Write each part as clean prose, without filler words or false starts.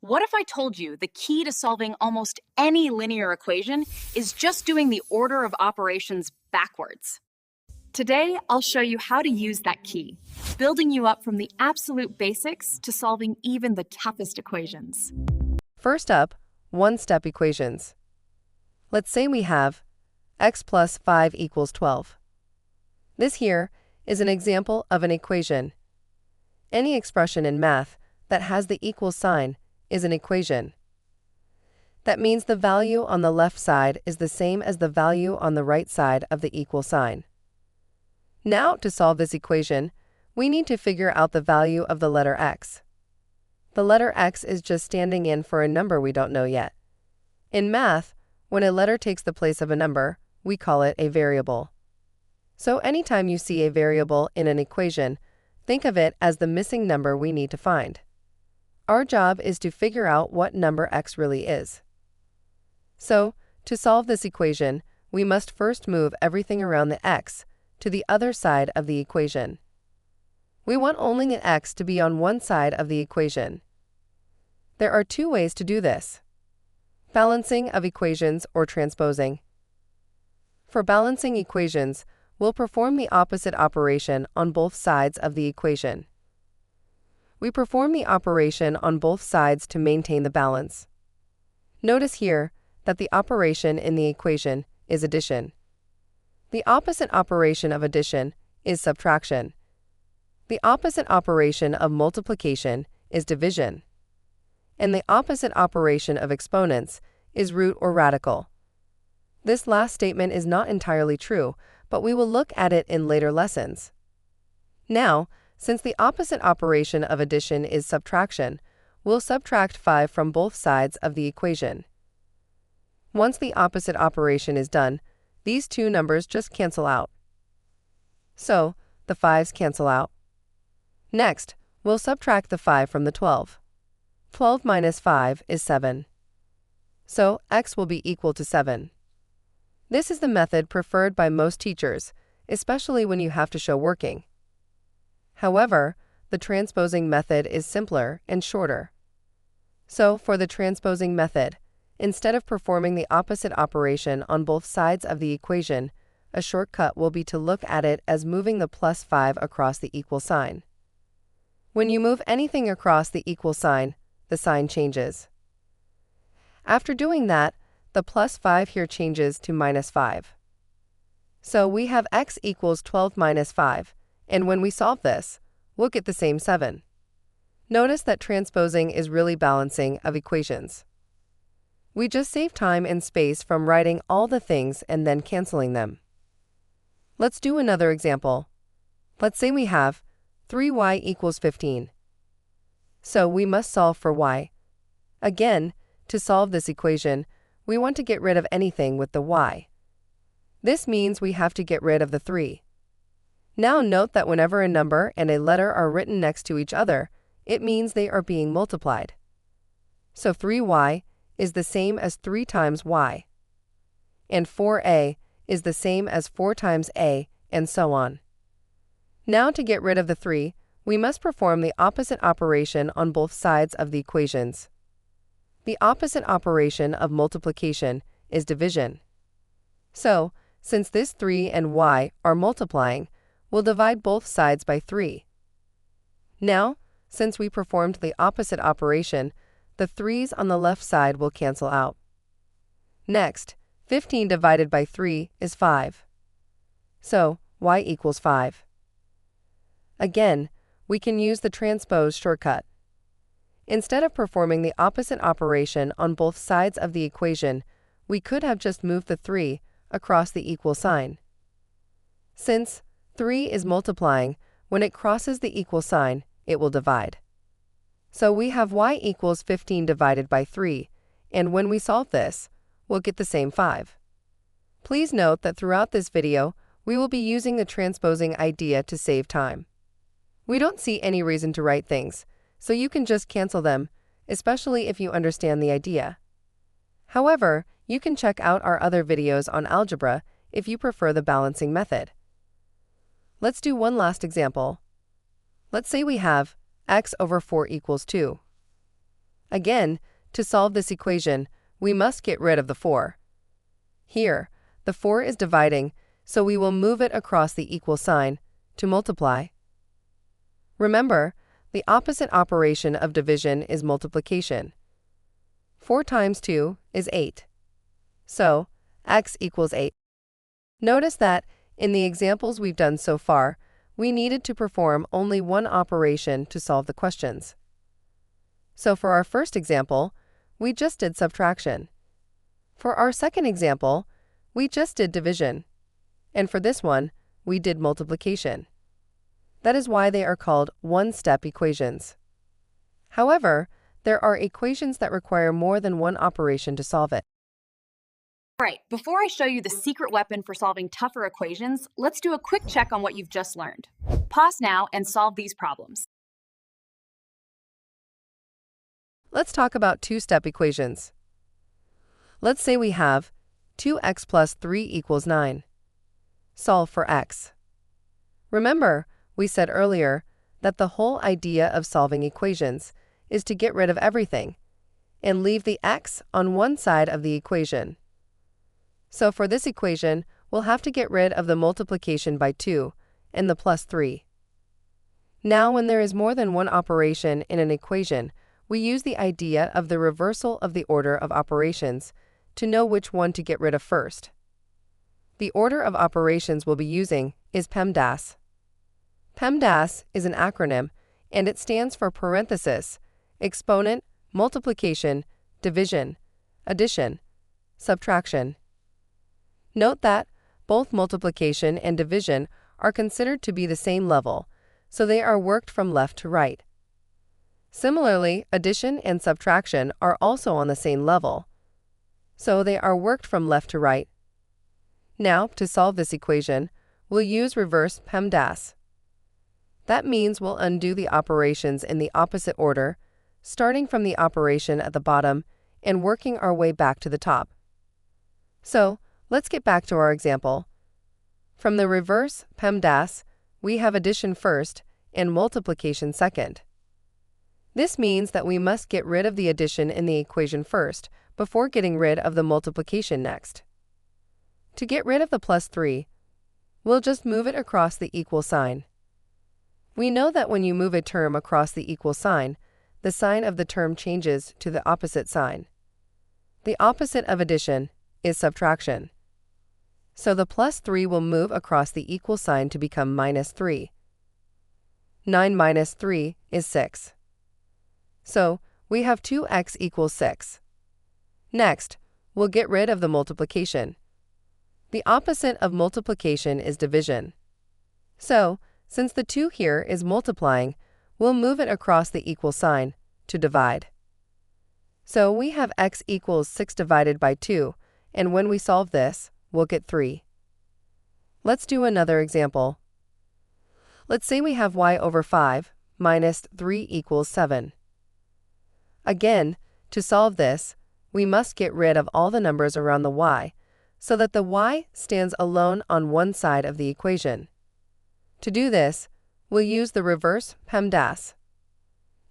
What if I told you the key to solving almost any linear equation is just doing the order of operations backwards? Today, I'll show you how to use that key, building you up from the absolute basics to solving even the toughest equations. First up, one-step equations. Let's say we have x plus 5 equals 12. This here is an example of an equation. Any expression in math that has the equal sign is an equation. That means the value on the left side is the same as the value on the right side of the equal sign. Now, to solve this equation, we need to figure out the value of the letter x. The letter x is just standing in for a number we don't know yet. In math, when a letter takes the place of a number, we call it a variable. So anytime you see a variable in an equation, think of it as the missing number we need to find. Our job is to figure out what number x really is. So, to solve this equation, we must first move everything around the x to the other side of the equation. We want only the x to be on one side of the equation. There are two ways to do this: balancing of equations or transposing. For balancing equations, we'll perform the opposite operation on both sides of the equation. We perform the operation on both sides to maintain the balance. Notice here that the operation in the equation is addition. The opposite operation of addition is subtraction. The opposite operation of multiplication is division. And the opposite operation of exponents is root or radical. This last statement is not entirely true, but we will look at it in later lessons. Now, since the opposite operation of addition is subtraction, we'll subtract 5 from both sides of the equation. Once the opposite operation is done, these two numbers just cancel out. So, the 5's cancel out. Next, we'll subtract the 5 from the 12. 12 minus 5 is 7. So, x will be equal to 7. This is the method preferred by most teachers, especially when you have to show working. However, the transposing method is simpler and shorter. So, for the transposing method, instead of performing the opposite operation on both sides of the equation, a shortcut will be to look at it as moving the plus 5 across the equal sign. When you move anything across the equal sign, the sign changes. After doing that, the plus 5 here changes to minus 5. So we have x equals 12 minus 5, and when we solve this, we'll get the same 7. Notice that transposing is really balancing of equations. We just save time and space from writing all the things and then canceling them. Let's do another example. Let's say we have 3y equals 15. So we must solve for y. Again, to solve this equation, we want to get rid of anything with the y. This means we have to get rid of the 3. Now note that whenever a number and a letter are written next to each other, it means they are being multiplied. So 3y is the same as 3 times y. And 4a is the same as 4 times a, and so on. Now to get rid of the 3, we must perform the opposite operation on both sides of the equations. The opposite operation of multiplication is division. So, since this 3 and y are multiplying, we'll divide both sides by 3. Now, since we performed the opposite operation, the 3's on the left side will cancel out. Next, 15 divided by 3 is 5. So, y equals 5. Again, we can use the transpose shortcut. Instead of performing the opposite operation on both sides of the equation, we could have just moved the 3 across the equal sign. Since 3 is multiplying, when it crosses the equal sign, it will divide. So we have y equals 15 divided by 3, and when we solve this, we'll get the same 5. Please note that throughout this video, we will be using the transposing idea to save time. We don't see any reason to write things, so you can just cancel them, especially if you understand the idea. However, you can check out our other videos on algebra if you prefer the balancing method. Let's do one last example. Let's say we have x over 4 equals 2. Again, to solve this equation, we must get rid of the 4. Here, the 4 is dividing, so we will move it across the equal sign to multiply. Remember, the opposite operation of division is multiplication. 4 times 2 is 8. So, x equals 8. Notice that, in the examples we've done so far, we needed to perform only one operation to solve the questions. So for our first example, we just did subtraction. For our second example, we just did division. And for this one, we did multiplication. That is why they are called one-step equations. However, there are equations that require more than one operation to solve it. All right, before I show you the secret weapon for solving tougher equations, let's do a quick check on what you've just learned. Pause now and solve these problems. Let's talk about two-step equations. Let's say we have 2x plus 3 equals 9. Solve for x. Remember, we said earlier that the whole idea of solving equations is to get rid of everything and leave the x on one side of the equation. So for this equation, we'll have to get rid of the multiplication by 2 and the plus 3. Now, when there is more than one operation in an equation, we use the idea of the reversal of the order of operations to know which one to get rid of first. The order of operations we'll be using is PEMDAS. PEMDAS is an acronym, and it stands for parenthesis, exponent, multiplication, division, addition, subtraction. Note that both multiplication and division are considered to be the same level, so they are worked from left to right. Similarly, addition and subtraction are also on the same level, so they are worked from left to right. Now, to solve this equation, we'll use reverse PEMDAS. That means we'll undo the operations in the opposite order, starting from the operation at the bottom and working our way back to the top. So, let's get back to our example. From the reverse PEMDAS, we have addition first and multiplication second. This means that we must get rid of the addition in the equation first before getting rid of the multiplication next. To get rid of the plus 3, we'll just move it across the equal sign. We know that when you move a term across the equal sign, the sign of the term changes to the opposite sign. The opposite of addition is subtraction. So the plus 3 will move across the equal sign to become minus 3. 9 minus 3 is 6. So we have 2x equals 6. Next, we'll get rid of the multiplication. The opposite of multiplication is division. So, since the 2 here is multiplying, we'll move it across the equal sign to divide. So we have x equals 6 divided by 2, and when we solve this, we'll get 3. Let's do another example. Let's say we have y over 5 minus 3 equals 7. Again, to solve this, we must get rid of all the numbers around the y, so that the y stands alone on one side of the equation. To do this, we'll use the reverse PEMDAS.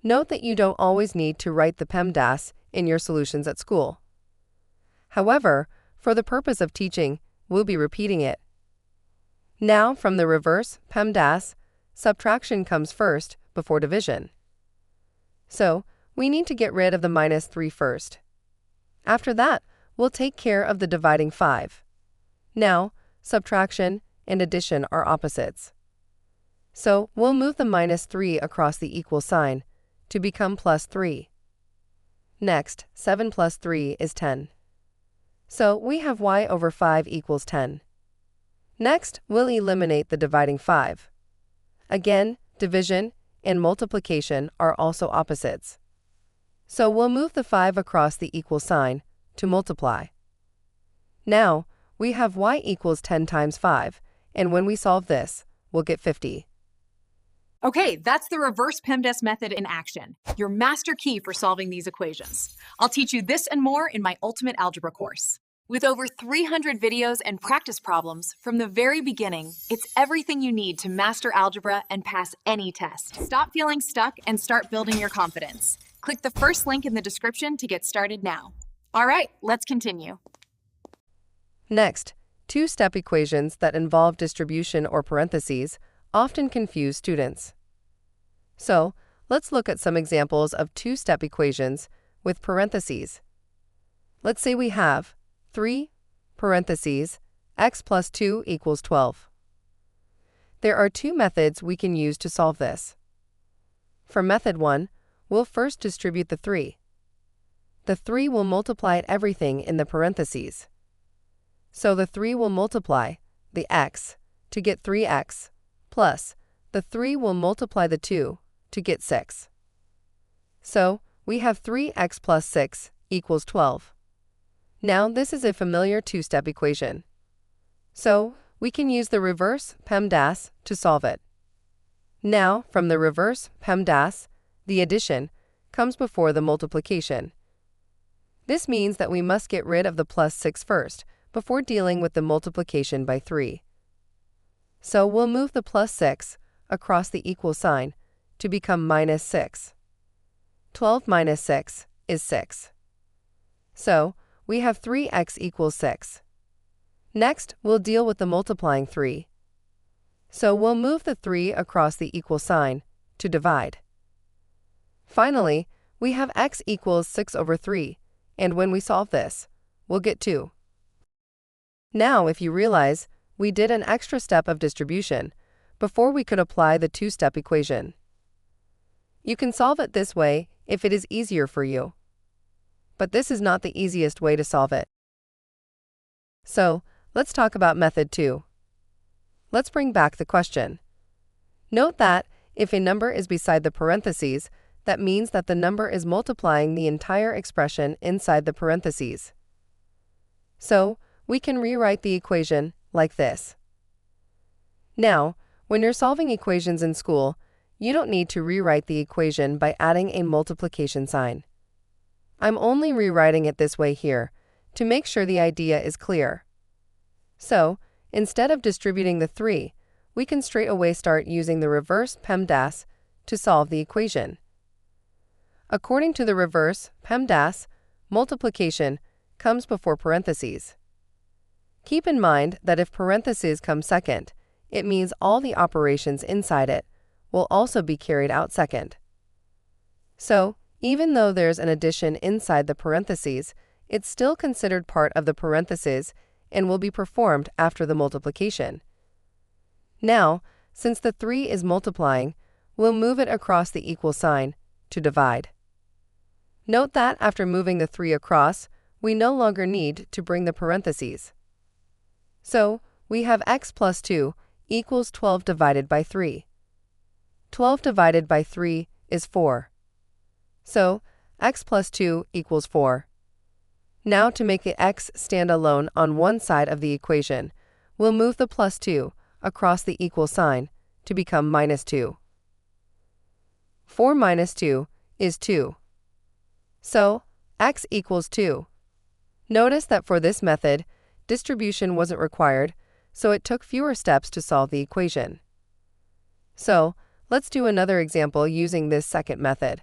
Note that you don't always need to write the PEMDAS in your solutions at school. However, for the purpose of teaching, we'll be repeating it. Now, from the reverse PEMDAS, subtraction comes first before division. So, we need to get rid of the minus 3 first. After that, we'll take care of the dividing 5. Now, subtraction and addition are opposites. So, we'll move the minus 3 across the equal sign to become plus 3. Next, 7 plus 3 is 10. So, we have y over 5 equals 10. Next, we'll eliminate the dividing 5. Again, division and multiplication are also opposites. So we'll move the 5 across the equal sign to multiply. Now, we have y equals 10 times 5, and when we solve this, we'll get 50. Okay, that's the reverse PEMDAS method in action, your master key for solving these equations. I'll teach you this and more in my Ultimate Algebra course. With over 300 videos and practice problems from the very beginning, it's everything you need to master algebra and pass any test. Stop feeling stuck and start building your confidence. Click the first link in the description to get started now. All right, let's continue. Next, two-step equations that involve distribution or parentheses often confuse students. So, let's look at some examples of two-step equations with parentheses. Let's say we have 3 parentheses x plus 2 equals 12. There are two methods we can use to solve this. For method 1, we'll first distribute the 3. The 3 will multiply everything in the parentheses. So the 3 will multiply the x to get 3x, plus the 3 will multiply the 2 to get 6. So we have 3x plus 6 equals 12. Now this is a familiar two-step equation. So we can use the reverse PEMDAS to solve it. Now, from the reverse PEMDAS, the addition comes before the multiplication. This means that we must get rid of the plus 6 first, before dealing with the multiplication by 3. So we'll move the plus 6 across the equal sign to become minus 6. 12 minus 6 is 6. So we have 3x equals 6. Next, we'll deal with the multiplying 3. So we'll move the 3 across the equal sign to divide. Finally, we have x equals 6 over 3, and when we solve this, we'll get 2. Now, if you realize, we did an extra step of distribution before we could apply the two-step equation. You can solve it this way if it is easier for you. But this is not the easiest way to solve it. So, let's talk about method 2. Let's bring back the question. Note that if a number is beside the parentheses, that means that the number is multiplying the entire expression inside the parentheses. So, we can rewrite the equation like this. Now, when you're solving equations in school, you don't need to rewrite the equation by adding a multiplication sign. I'm only rewriting it this way here, to make sure the idea is clear. So, instead of distributing the 3, we can straight away start using the reverse PEMDAS to solve the equation. According to the reverse PEMDAS, multiplication comes before parentheses. Keep in mind that if parentheses come second, it means all the operations inside it will also be carried out second. So, even though there's an addition inside the parentheses, it's still considered part of the parentheses and will be performed after the multiplication. Now, since the 3 is multiplying, we'll move it across the equal sign to divide. Note that after moving the 3 across, we no longer need to bring the parentheses. So, we have x plus 2 equals 12 divided by 3. 12 divided by 3 is 4. So, x plus 2 equals 4. Now, to make the x stand alone on one side of the equation, we'll move the plus 2 across the equal sign to become minus 2. 4 minus 2 is 2. So, x equals 2. Notice that for this method, distribution wasn't required, so it took fewer steps to solve the equation. So, let's do another example using this second method.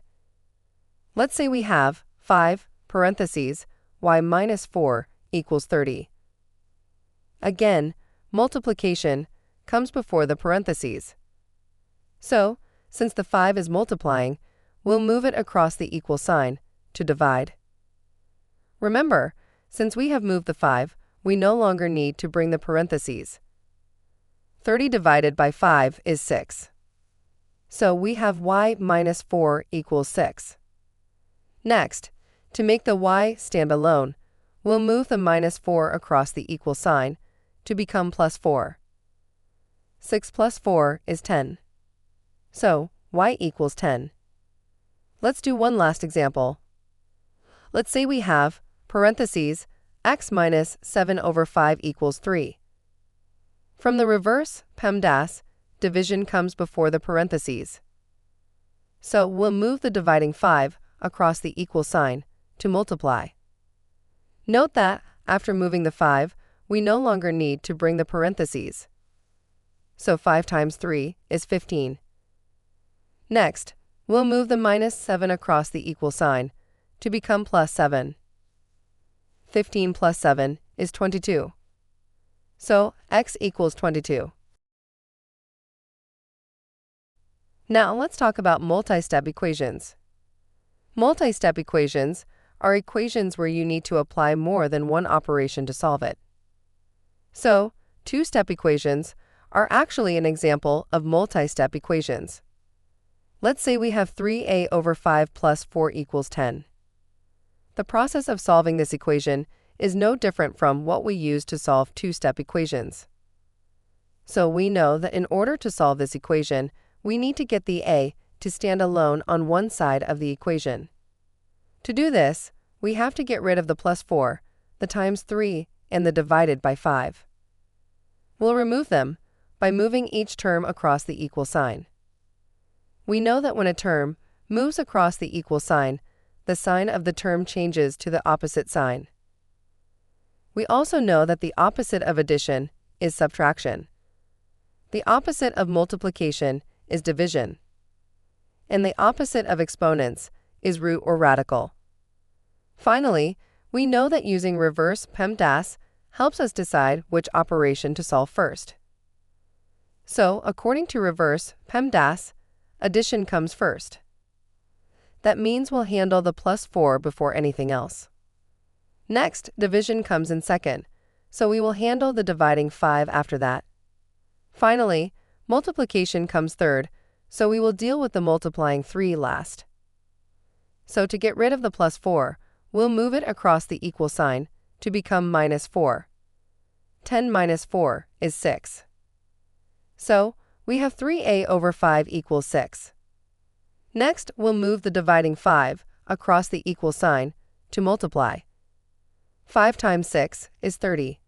Let's say we have 5 parentheses y minus 4 equals 30. Again, multiplication comes before the parentheses. So, since the 5 is multiplying, we'll move it across the equal sign to divide. Remember, since we have moved the 5, we no longer need to bring the parentheses. 30 divided by 5 is 6. So we have y minus 4 equals 6. Next, to make the y stand alone, we'll move the minus 4 across the equal sign to become plus 4. 6 plus 4 is 10. So, y equals 10. Let's do one last example. Let's say we have parentheses x minus 7 over 5 equals 3. From the reverse PEMDAS, division comes before the parentheses. So we'll move the dividing 5 across the equal sign to multiply. Note that, after moving the 5, we no longer need to bring the parentheses. So 5 times 3 is 15. Next, we'll move the minus 7 across the equal sign to become plus 7. 15 plus 7 is 22. So x equals 22. Now let's talk about multi-step equations. Multi-step equations are equations where you need to apply more than one operation to solve it. So, two-step equations are actually an example of multi-step equations. Let's say we have 3a over 5 plus 4 equals 10. The process of solving this equation is no different from what we use to solve two-step equations. So we know that in order to solve this equation, we need to get the a to stand alone on one side of the equation. To do this, we have to get rid of the plus 4, the times 3, and the divided by 5. We'll remove them by moving each term across the equal sign. We know that when a term moves across the equal sign, the sign of the term changes to the opposite sign. We also know that the opposite of addition is subtraction. The opposite of multiplication is division. And the opposite of exponents is root or radical. Finally, we know that using reverse PEMDAS helps us decide which operation to solve first. So, according to reverse PEMDAS, addition comes first. That means we'll handle the plus 4 before anything else. Next, division comes in second, so we will handle the dividing 5 after that. Finally, multiplication comes third, so we will deal with the multiplying 3 last. So to get rid of the plus 4, we'll move it across the equal sign to become minus 4. 10 minus 4 is 6. So, we have 3a over 5 equals 6. Next, we'll move the dividing 5 across the equal sign to multiply. 5 times 6 is 30.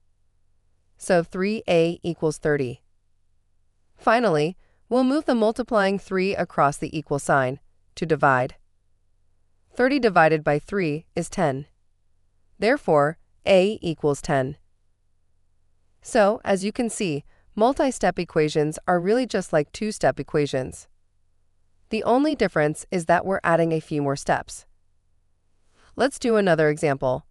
So 3a equals 30. Finally, we'll move the multiplying 3 across the equal sign to divide. 30 divided by 3 is 10. Therefore, a equals 10. So, as you can see, multi-step equations are really just like two-step equations. The only difference is that we're adding a few more steps. Let's do another example.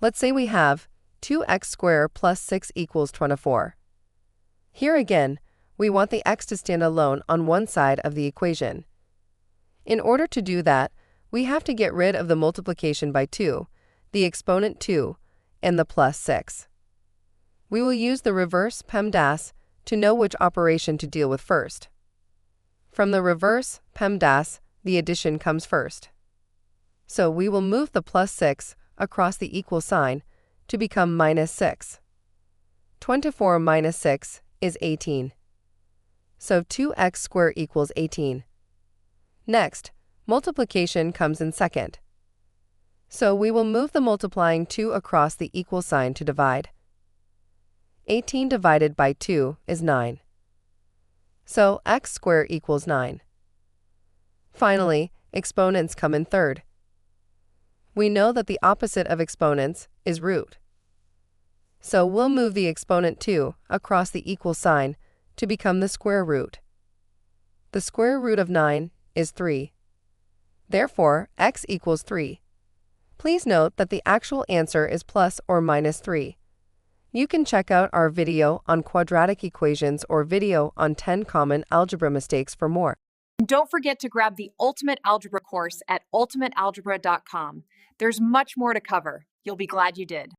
Let's say we have 2x squared plus 6 equals 24. Here again, we want the x to stand alone on one side of the equation. In order to do that, we have to get rid of the multiplication by 2, the exponent 2, and the plus 6. We will use the reverse PEMDAS to know which operation to deal with first. From the reverse PEMDAS, the addition comes first. So we will move the plus 6 across the equal sign to become minus 6. 24 minus 6 is 18. So 2x squared equals 18. Next, multiplication comes in second. So we will move the multiplying 2 across the equal sign to divide. 18 divided by 2 is 9. So x squared equals 9. Finally, exponents come in third. We know that the opposite of exponents is root. So we'll move the exponent 2 across the equal sign to become the square root. The square root of 9 is 3. Therefore, x equals 3. Please note that the actual answer is plus or minus 3. You can check out our video on quadratic equations or video on 10 common algebra mistakes for more. And don't forget to grab the Ultimate Algebra course at ultimatealgebra.com. There's much more to cover. You'll be glad you did.